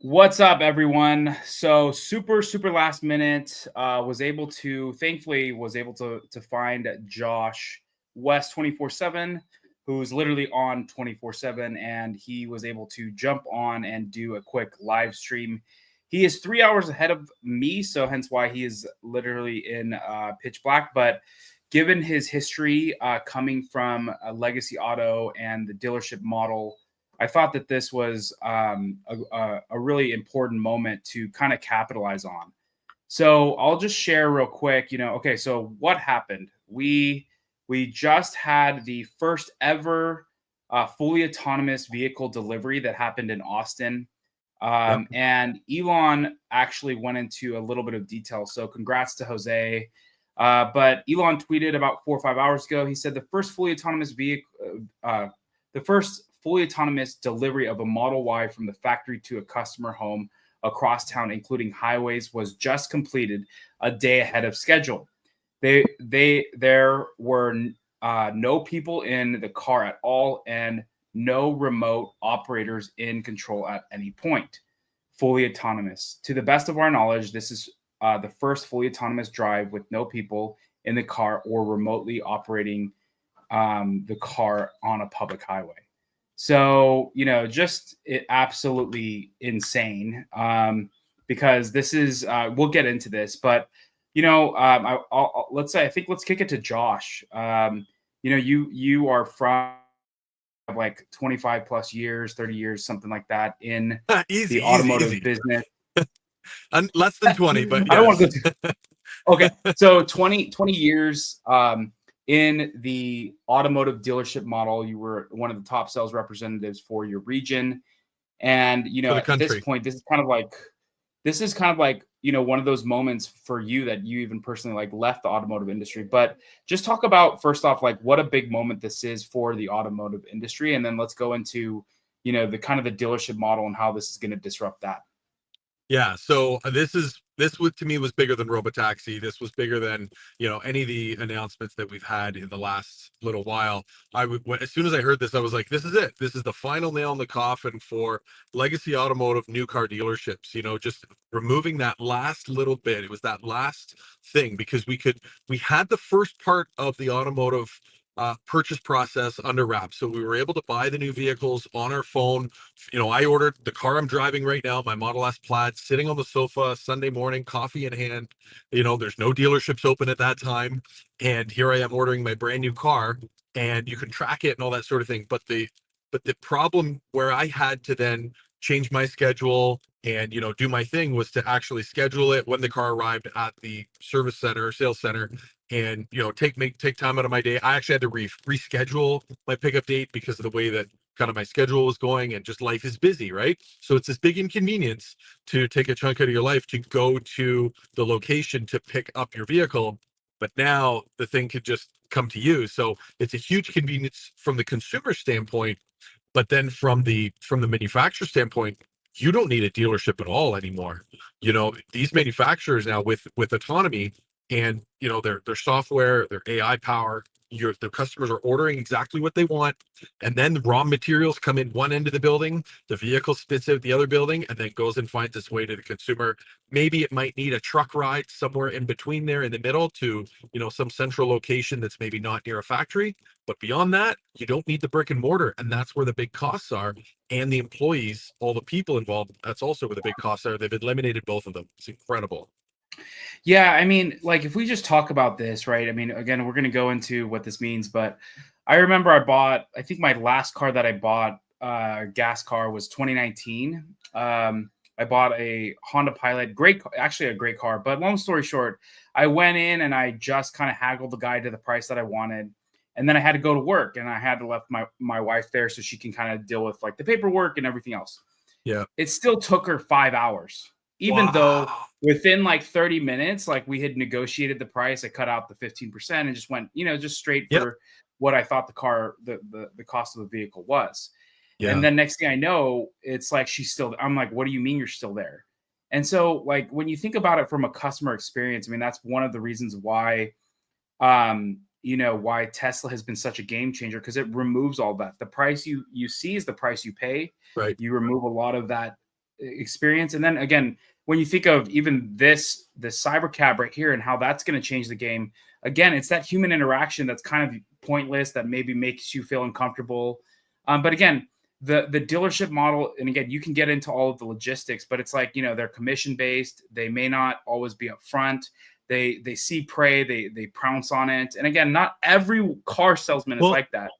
What's up, everyone? So super last minute. Thankfully, was able to find Josh West 24/7, who's literally on 24/7, and he was able to jump on and do a quick live stream. He is 3 hours ahead of me, so hence why he is literally in pitch black. But given his history coming from a legacy auto and the dealership model, I thought that this was a really important moment to kind of capitalize on. So I'll just share real quick. Okay. So what happened? We just had the first ever fully autonomous vehicle delivery that happened in Austin, Yep. and Elon actually went into a little bit of detail. So congrats to Jose. But Elon tweeted about 4 or 5 hours ago. He said the first fully autonomous delivery of a Model Y from the factory to a customer home across town, including highways, was just completed a day ahead of schedule. There were no people in the car at all, and no remote operators in control at any point. Fully autonomous. To the best of our knowledge, this is the first fully autonomous drive with no people in the car or remotely operating the car on a public highway. So, just absolutely insane, because this is, we'll get into this, but, let's kick it to Josh. You are from like 25 plus years, 30 years, something like that in Easy, the easy, automotive easy. business. Less than 20, but I don't want to yes. go too. Okay. So 20 years in the automotive dealership model. You were one of the top sales representatives for your region. And, For the at this country. point, this is kind of like, one of those moments for you that you even personally like left the automotive industry. But just talk about, first off, like what a big moment this is for the automotive industry. And then let's go into, the kind of the dealership model and how this is going to disrupt that. Yeah, so this was to me was bigger than Robotaxi. This was bigger than, any of the announcements that we've had in the last little while. As soon as I heard this, I was like, this is it. This is the final nail in the coffin for legacy automotive new car dealerships, just removing that last little bit. It was that last thing because we had the first part of the automotive purchase process under wraps. So we were able to buy the new vehicles on our phone. I ordered the car I'm driving right now, my Model S Plaid, sitting on the sofa Sunday morning, coffee in hand. There's no dealerships open at that time. And here I am ordering my brand new car, and you can track it and all that sort of thing. But the problem where I had to then change my schedule and do my thing was to actually schedule it when the car arrived at the service center, sales center, and take time out of my day. I actually had to reschedule my pickup date because of the way that kind of my schedule was going, and just life is busy, right? So it's this big inconvenience to take a chunk out of your life to go to the location to pick up your vehicle. But now the thing could just come to you. So it's a huge convenience from the consumer standpoint, but then from the manufacturer standpoint, you don't need a dealership at all anymore. These manufacturers now with autonomy and their software, their AI power, their customers are ordering exactly what they want, and then the raw materials come in one end of the building, the vehicle spits out the other building, and then goes and finds its way to the consumer. Maybe it might need a truck ride somewhere in between there in the middle to some central location that's maybe not near a factory. But beyond that, you don't need the brick and mortar, and that's where the big costs are. And the employees, all the people involved, that's also where the big costs are. They've eliminated both of them. It's incredible. Yeah, I mean, like if we just talk about this, right? I mean, again, we're going to go into what this means, but I remember I think my last car that I bought, gas car, was 2019. I bought a Honda Pilot, actually a great car. But long story short, I went in and I just kind of haggled the guy to the price that I wanted. And then I had to go to work, and I had to left my wife there so she can kind of deal with like the paperwork and everything else. Yeah. It still took her 5 hours, even though Wow. within like 30 minutes, like we had negotiated the price. I cut out the 15% and just went, just straight Yep. for what I thought the cost of the vehicle was. And Yeah. then next thing I know, it's like I'm like, what do you mean you're still there? And so like when you think about it from a customer experience, I mean, that's one of the reasons why why Tesla has been such a game changer, because it removes all that. The price you see is the price you pay. Right. You remove a lot of that experience. And then again, when you think of even the cyber cab right here and how that's going to change the game, again, it's that human interaction that's kind of pointless, that maybe makes you feel uncomfortable. But again, the dealership model, and again, you can get into all of the logistics, but it's like, they're commission based. They may not always be upfront. They see prey, they pounce on it. And again, not every car salesman is Well, like that.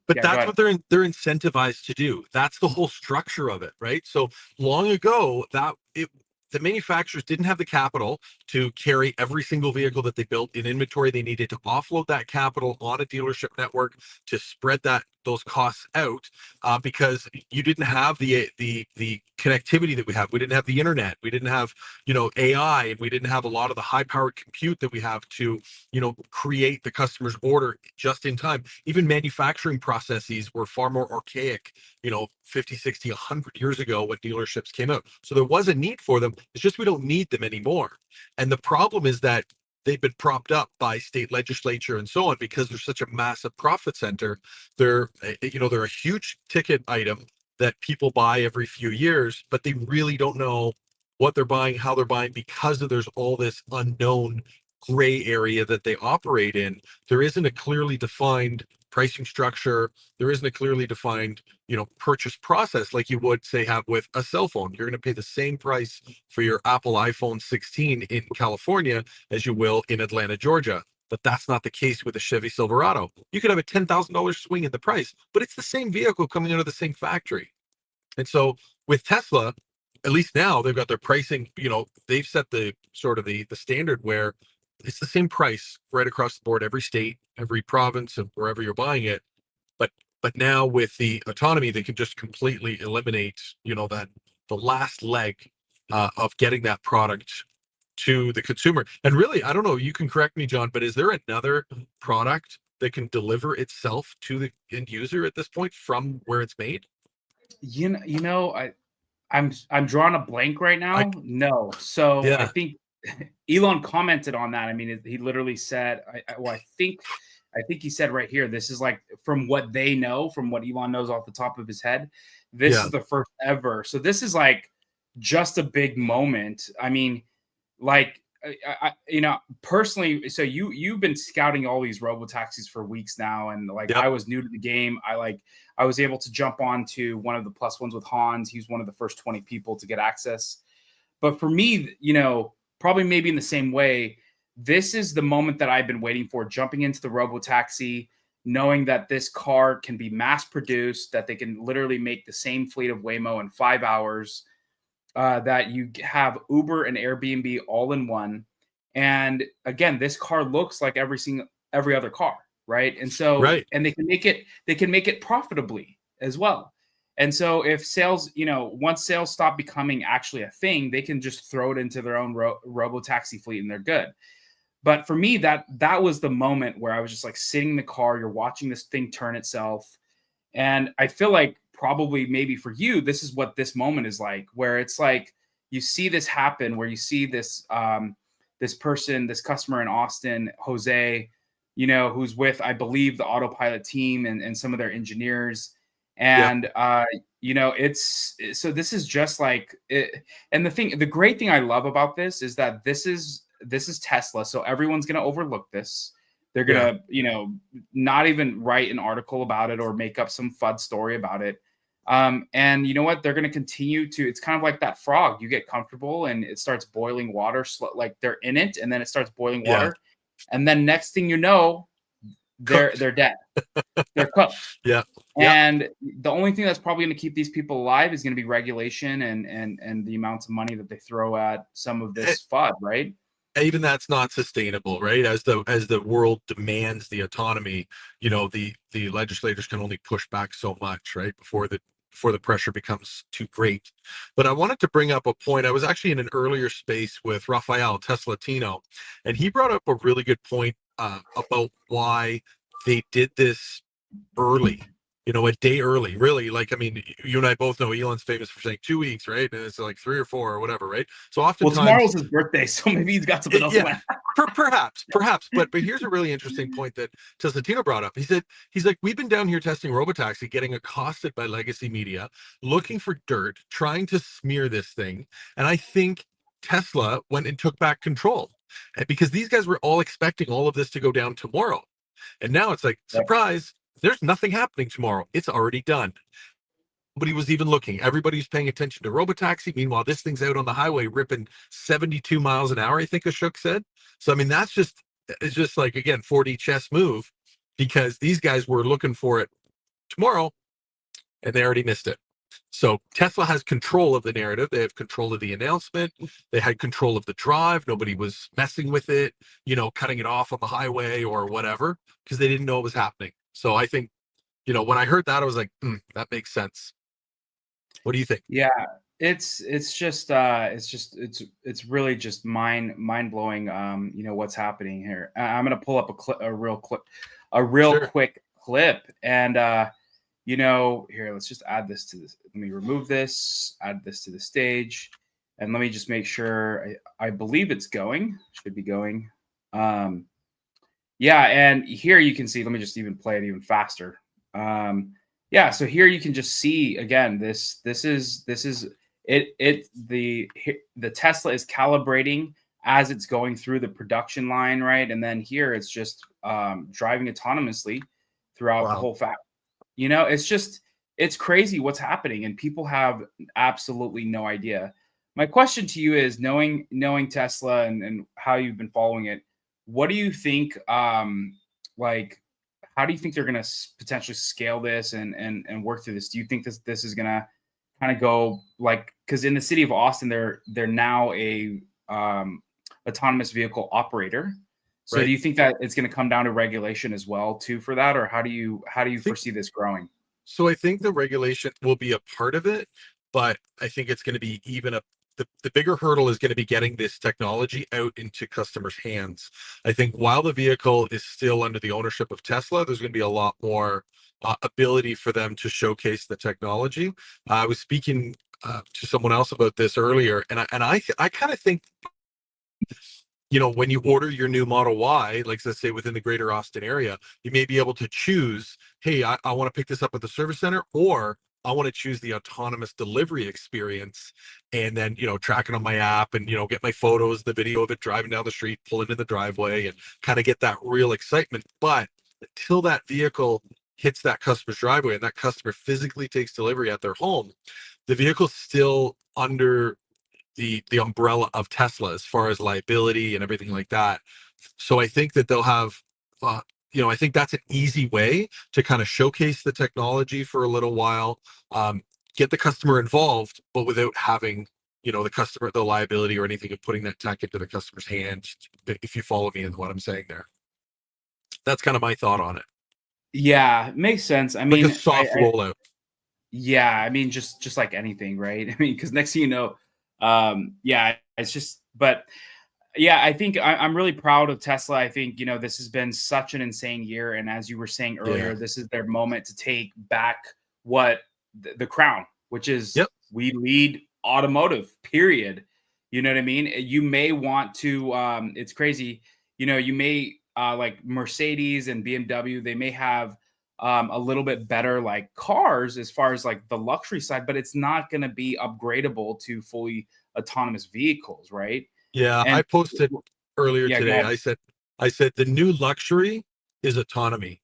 but Yeah, go that's ahead. what they're incentivized to do. That's the whole structure of it, right? So long ago, the manufacturers didn't have the capital to carry every single vehicle that they built in inventory. They needed to offload that capital on a dealership network to spread those costs out, because you didn't have the connectivity that we have. We didn't have the internet. We didn't have AI, and we didn't have a lot of the high powered compute that we have to create the customer's order just in time. Even manufacturing processes were far more archaic 50, 60, 100 years ago when dealerships came out. So there was a need for them. It's just we don't need them anymore. And the problem is that they've been propped up by state legislature and so on because they're such a massive profit center. They're a huge ticket item that people buy every few years, but they really don't know what they're buying, how they're buying, because there's all this unknown gray area that they operate in. There isn't a clearly defined pricing structure. There isn't a clearly defined purchase process like you would say have with a cell phone. You're going to pay the same price for your Apple iPhone 16 in California as you will in Atlanta, Georgia. But that's not the case with a Chevy Silverado. You could have a $10,000 swing in the price, but it's the same vehicle coming out of the same factory. And so with Tesla, at least now they've got their pricing, they've set the sort of the standard where it's the same price right across the board, every state, every province, and wherever you're buying it. But now with the autonomy, they can just completely eliminate, that the last leg of getting that product to the consumer. And really, I don't know, you can correct me, John, but is there another product that can deliver itself to the end user at this point from where it's made? I'm drawing a blank right I now. No. So I Yeah, think Elon commented on that. I mean, he literally said, I think he said right here, this is like from what they know, from what Elon knows off the top of his head, this yeah, is the first ever. So this is like just a big moment. I mean, like personally, so you've been scouting all these robo taxis for weeks now, and like yep, I was new to the game. I was able to jump onto one of the plus ones with Hans. He was one of the first 20 people to get access. But for me, probably maybe in the same way, this is the moment that I've been waiting for, jumping into the robo taxi, knowing that this car can be mass produced, that they can literally make the same fleet of Waymo in 5 hours, that you have Uber and Airbnb all in one. And again, this car looks like every other car, right? And so, right. and they can make it profitably as well. And so if sales, once sales stop becoming actually a thing, they can just throw it into their own robo taxi fleet and they're good. But for me, that was the moment where I was just like sitting in the car, you're watching this thing turn itself. And I feel like probably maybe for you, this is what this moment is like, where it's like you see this happen, where you see this person, this customer in Austin, Jose, who's with, I believe, the autopilot team and some of their engineers. Yep, And it's so this is just like it. And the great thing I love about this is that this is Tesla. So everyone's gonna overlook this. They're yeah. gonna, not even write an article about it or make up some FUD story about it. And you know what? They're gonna continue to. It's kind of like that frog. You get comfortable and it starts boiling water. Like they're in it, and then it starts boiling Yeah, water, and then next thing you know, cooked. they're dead. They're cooked. Yeah, yeah. And the only thing that's probably going to keep these people alive is going to be regulation and the amounts of money that they throw at some of E- this FUD, right? Even that's not sustainable, right? As the world demands the autonomy, the legislators can only push back so much, right? Before the pressure becomes too great. But I wanted to bring up a point. I was actually in an earlier space with Rafael Teslatino, and he brought up a really good point about why they did this early. a day early, really. Like, I mean, you and I both know Elon's famous for saying 2 weeks, right? And it's like 3 or 4 or whatever, right? So Well, oftentimes, tomorrow's his birthday, so maybe he's got something else yeah, planned. perhaps, but here's a really interesting point that Testantino brought up. He said he's like, we've been down here testing robotaxi, getting accosted by legacy media, looking for dirt, trying to smear this thing, and I think Tesla went and took back control, because these guys were all expecting all of this to go down tomorrow, and now it's like, Yeah. surprise, there's nothing happening tomorrow. It's already done. Nobody was even looking. Everybody's paying attention to robotaxi. Meanwhile, this thing's out on the highway ripping 72 miles an hour, I think Ashok said. So, I mean, it's just like, again, 4D chess move, because these guys were looking for it tomorrow and they already missed it. So Tesla has control of the narrative. They have control of the announcement. They had control of the drive. Nobody was messing with it, cutting it off on the highway or whatever, because they didn't know it was happening. So I think, when I heard that, I was like, that makes sense. What do you think? Yeah, it's really just mind blowing. What's happening here. I'm gonna pull up a real Sure. quick clip, and here, let's just add this to this. Let me remove this, add this to the stage, and let me just make sure. I believe it's going. Should be going. Um, yeah, and here you can see. Let me just even play it even faster. Yeah, so here you can just see again. This is the Tesla is calibrating as it's going through the production line, right? And then here it's just driving autonomously throughout the Wow. whole fact. It's crazy what's happening, and people have absolutely no idea. My question to you is, knowing Tesla and how you've been following it, what do you think? Like, how do you think they're going to potentially scale this and work through this? Do you think this is going to kind of go like, because in the city of Austin, they're now a autonomous vehicle operator. So do Right. you think that it's going to come down to regulation as well too for that, or how do you I think foresee this growing? so. I think the regulation will be a part of it, but I think it's going to be even the bigger hurdle is going to be getting this technology out into customers' hands. I think while the vehicle is still under the ownership of Tesla, there's going to be a lot more ability for them to showcase the technology. I was speaking to someone else about this earlier, and I kind of think, when you order your new Model Y, like let's say within the greater Austin area, you may be able to choose, hey, I want to pick this up at the service center, or I want to choose the autonomous delivery experience, and then, track it on my app, and, get my photos, the video of it driving down the street, pull into the driveway, and kind of get that real excitement. But until that vehicle hits that customer's driveway and that customer physically takes delivery at their home, the vehicle's still under the umbrella of Tesla as far as liability and everything like that. So I think that they'll have, I think that's an easy way to kind of showcase the technology for a little while, get the customer involved, but without having, the liability or anything of putting that tech into the customer's hands. If you follow me in what I'm saying there, that's kind of my thought on it. Yeah, makes sense. I Like a mean, soft rollout. yeah, I mean, just like anything, right? I mean, because next thing you know, yeah, it's just, but yeah, I think I'm really proud of Tesla. I think, this has been such an insane year. And as you were saying Yeah. earlier, this is their moment to take back what the crown, which is Yep. we lead automotive, period. You know what I mean? You may want to, it's crazy. You may, like Mercedes and BMW, they may have a little bit better like cars as far as like the luxury side, but it's not going to be upgradable to fully autonomous vehicles, right? Yeah, I And posted earlier yeah, go today. ahead. I said the new luxury is autonomy.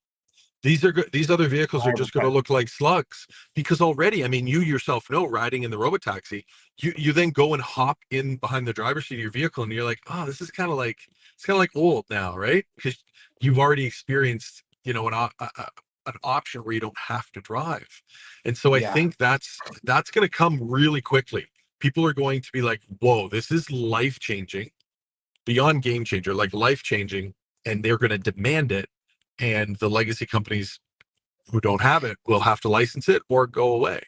These other vehicles are just going to 100%. look like slugs, because already, I mean, you yourself know, riding in the robotaxi, you then go and hop in behind the driver's seat of your vehicle, and you're like, oh, this is kind of like, it's kind of like old now, right? Because you've already experienced, an option where you don't have to drive. And so I Yeah. think that's going to come really quickly. People are going to be like, whoa, this is life changing, beyond game changer, like life changing, and they're going to demand it. And the legacy companies who don't have it will have to license it or go away.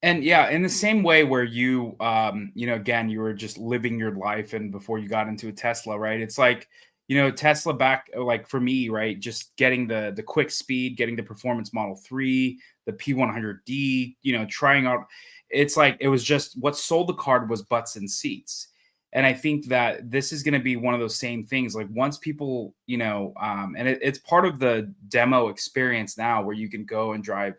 And yeah, in the same way where again, you were just living your life and before you got into a Tesla, right? It's like, Tesla back, like for me, right? Just getting the quick speed, getting the performance Model 3, the P100D, trying out. It's like it was just what sold the card was butts and seats. And I think that this is going to be one of those same things. Like once people, and it's part of the demo experience now where you can go and drive,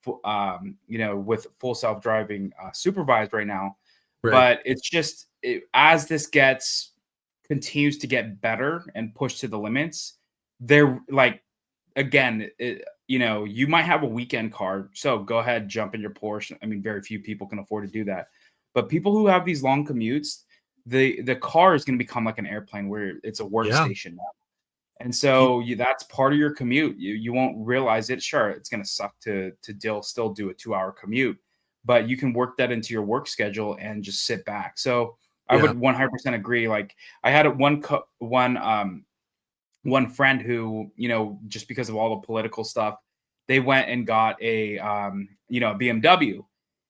with full self driving supervised right now. Right. But it's just as this continues to get better and pushed to the limits, they're like, again, you might have a weekend car, so go ahead, jump in your Porsche. I mean, very few people can afford to do that, but people who have these long commutes, the car is going to become like an airplane where it's a Yeah. workstation now. And so that's part of your commute. You won't realize it. Sure, it's going to suck to still do a 2-hour commute, but you can work that into your work schedule and just sit back. So I Yeah. would 100% agree. Like I had one friend who, just because of all the political stuff, they went and got a BMW,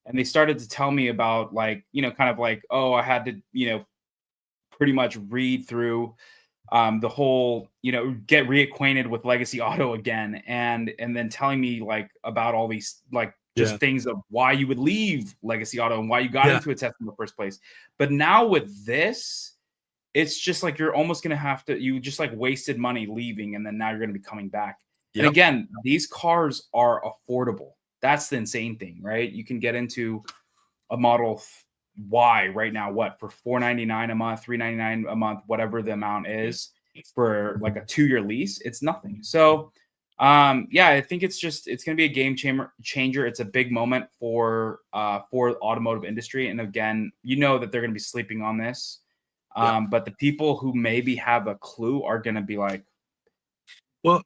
and they started to tell me about, like, kind of like, oh, I had to, pretty much read through the whole, get reacquainted with legacy auto again, and then telling me like about all these, like, Yeah. just things of why you would leave legacy auto and why you got Yeah. into a test in the first place. But now with this, it's just like you're almost going to have to, you just like wasted money leaving, and then now you're going to be coming back. And Yep. again, these cars are affordable. That's the insane thing, right? You can get into a Model Y right now, what, for $499 a month, $399 a month, whatever the amount is for like a 2-year lease. It's nothing. So yeah, I think it's going to be a game changer. It's a big moment for the automotive industry. And again, that they're going to be sleeping on this. Yeah. But the people who maybe have a clue are going to be like, Well,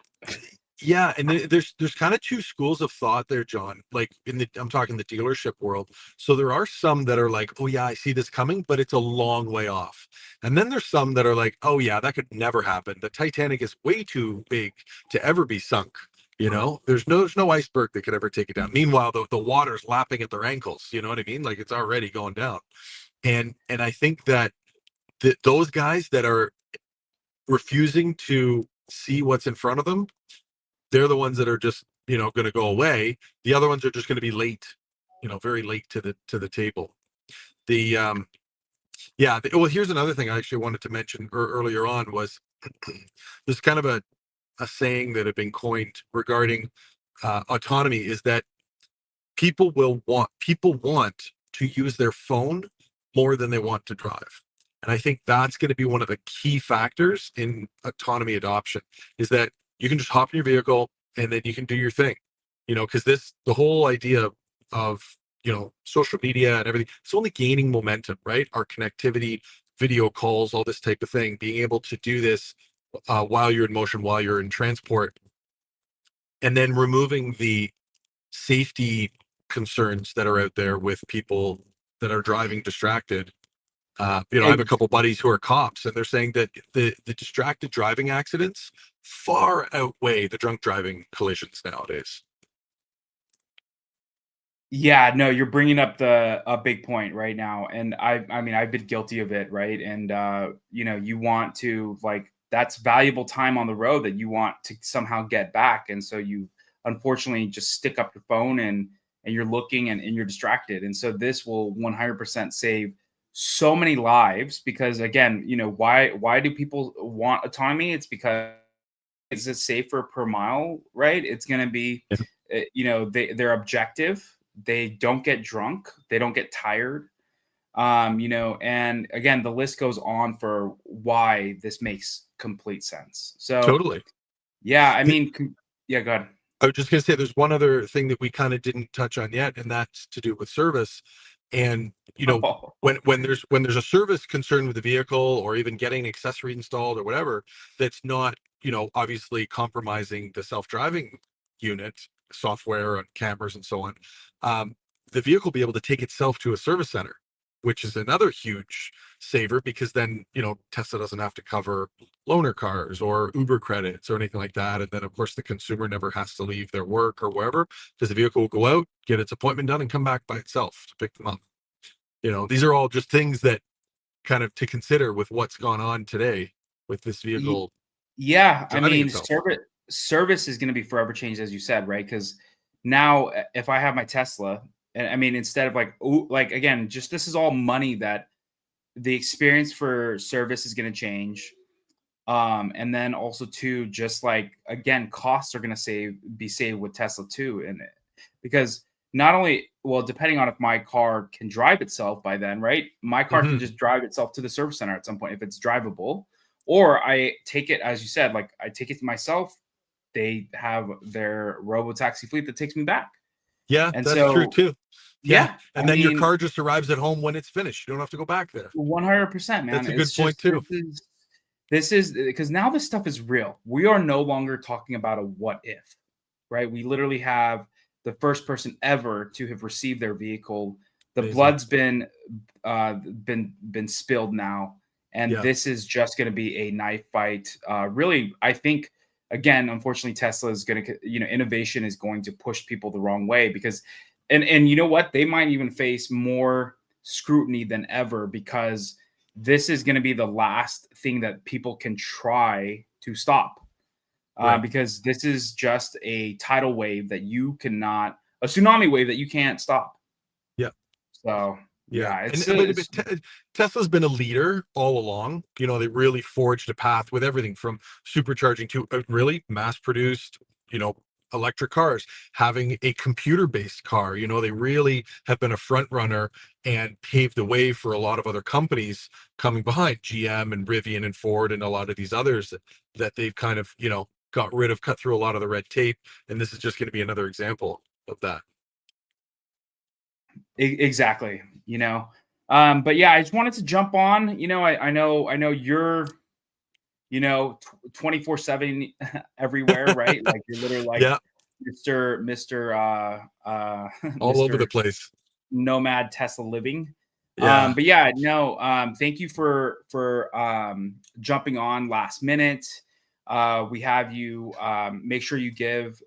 yeah, and there's kind of two schools of thought there, John. Like I'm talking the dealership world. So there are some that are like, oh yeah, I see this coming, but it's a long way off. And then there's some that are like, oh yeah, that could never happen. The Titanic is way too big to ever be sunk. There's no iceberg that could ever take it down. Meanwhile, the water's lapping at their ankles. You know what I mean? Like it's already going down. And I think that those guys that are refusing to see what's in front of them, they're the ones that are just going to go away. The other ones are just going to be late, very late to the table. The Yeah. Well, here's another thing I actually wanted to mention earlier on was there's kind of a saying that had been coined regarding autonomy is that people want to use their phone more than they want to drive. And I think that's going to be one of the key factors in autonomy adoption is that you can just hop in your vehicle and then you can do your thing. Because the whole idea of, social media and everything, it's only gaining momentum, right? Our connectivity, video calls, all this type of thing, being able to do this while you're in motion, while you're in transport, and then removing the safety concerns that are out there with people that are driving distracted. I have a couple buddies who are cops, and they're saying that the distracted driving accidents far outweigh the drunk driving collisions nowadays. yeah, no, you're bringing up a big point right now, and I mean, I've been guilty of it, right? And you want to, like, that's valuable time on the road that you want to somehow get back, and so you unfortunately just stick up your phone and you're looking and you're distracted, and so this will 100% save so many lives because again, why do people want autonomy? It's because it's safer per mile, right? It's going to be, Yeah. they're objective. They don't get drunk. They don't get tired. And again, the list goes on for why this makes complete sense. So, Totally. yeah, I mean, yeah, go ahead. I was just going to say there's one other thing that we kind of didn't touch on yet, and that's to do with service. And when there's a service concern with the vehicle, or even getting an accessory installed or whatever, that's not obviously compromising the self-driving unit software and cameras and so on. Um, the vehicle will be able to take itself to a service center, which is another huge saver because then Tesla doesn't have to cover loaner cars or Uber credits or anything like that. And then of course the consumer never has to leave their work or wherever because the vehicle will go out, get its appointment done, and come back by itself to pick them up. These are all just things that kind of to consider with what's gone on today with this vehicle Yeah, I driving mean, itself. service is gonna be forever changed, as you said, right? Because now, if I have my Tesla, and I mean, instead of like, ooh, like again, just this is all money that the experience for service is gonna change. And then also too, just like again, costs are gonna be saved with Tesla too, and because not only well, depending on if my car can drive itself by then, right? My car can Hmm. just drive itself to the service center at some point if it's drivable, or I take it, as you said, like I take it to myself. They have their robo taxi fleet that takes me back, Yeah, and that's true so too. Yeah, yeah, I and then your mean, car just arrives at home when it's finished. You don't have to go back there. 100%, man. That's a It's good point just too. this is because now this stuff is real. We are no longer talking about a what if, right? We literally have the first person ever to have received their vehicle. The Amazing. blood's been spilled now, and Yeah, this is just going to be a knife fight. Really, I think again, unfortunately, Tesla is going to, innovation is going to push people the wrong way because, and you know what, they might even face more scrutiny than ever because this is going to be the last thing that people can try to stop right. because this is just a tidal wave that you cannot, a tsunami wave that you can't stop. Yeah. So Yeah, yeah, and it's, Tesla's been a leader all along. You know, they really forged a path with everything from supercharging to really mass-produced, you know, electric cars, having a computer-based car. You know, they really have been a front runner and paved the way for a lot of other companies coming behind, GM and Rivian and Ford and a lot of these others that they've kind of, you know, cut through a lot of the red tape. And this is just going to be another example of that. exactly, but yeah, I just wanted to jump on. I know you're 24/7 everywhere, right? Like you're literally like Yeah, Mr. all over the Mr. place. Nomad Tesla living. Yeah. But yeah, no, thank you for jumping on last minute. We have you make sure you give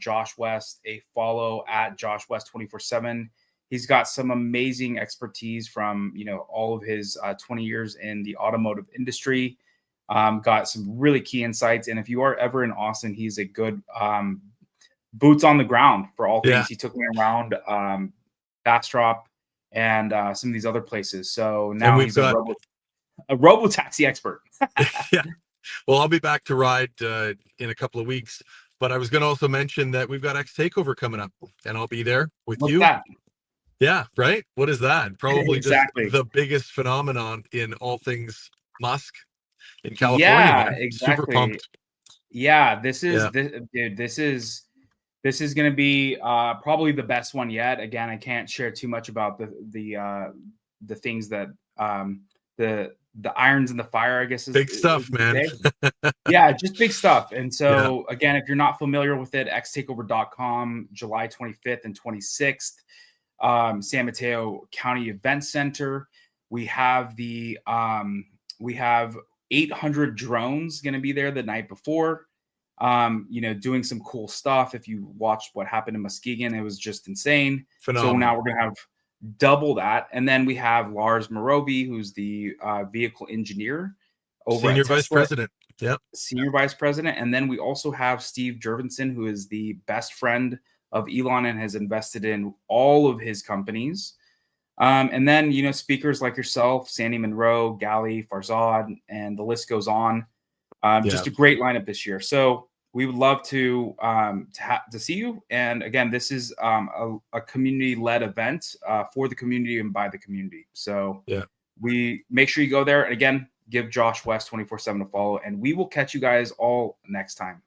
Josh West a follow at Josh West 24/7. He's got some amazing expertise from all of his 20 years in the automotive industry. Got some really key insights, and if you are ever in Austin, he's a good boots on the ground for all Yeah. things. He took me around Bastrop and some of these other places. So And now we've he's got, a robo taxi expert. yeah. Well, I'll be back to ride in a couple of weeks. But I was going to also mention that we've got X Takeover coming up, and I'll be there with What's you. that? Yeah, right. What is that? Probably just Exactly. the biggest phenomenon in all things Musk in California, Yeah, man. Super exactly. pumped. Yeah, this is Yeah, this dude, this is going to be probably the best one yet. Again, I can't share too much about the things that the irons in the fire, I guess big is stuff, to man. say. Yeah, just big stuff. And Yeah, so again, if you're not familiar with it, xtakeover.com, July 25th and 26th, San Mateo County Event Center. We have we have 800 drones going to be there the night before. Doing some cool stuff. If you watched what happened in Muskegon, it was just insane. So now phenomenal. we're gonna have double that, and then we have Lars Morovi, who's the vehicle engineer over at Senior vice Tesla, president. Yep. senior vice president, and then we also have Steve Jurvenson, who is the best friend of Elon and has invested in all of his companies. And then speakers like yourself, Sandy Monroe, Gali, Farzad, and the list goes on. Yeah. Just a great lineup this year. So we would love to see you. And again, this is a community-led event for the community and by the community. So Yeah. we make sure you go there. And again, give Josh West 24/7 a follow, and we will catch you guys all next time.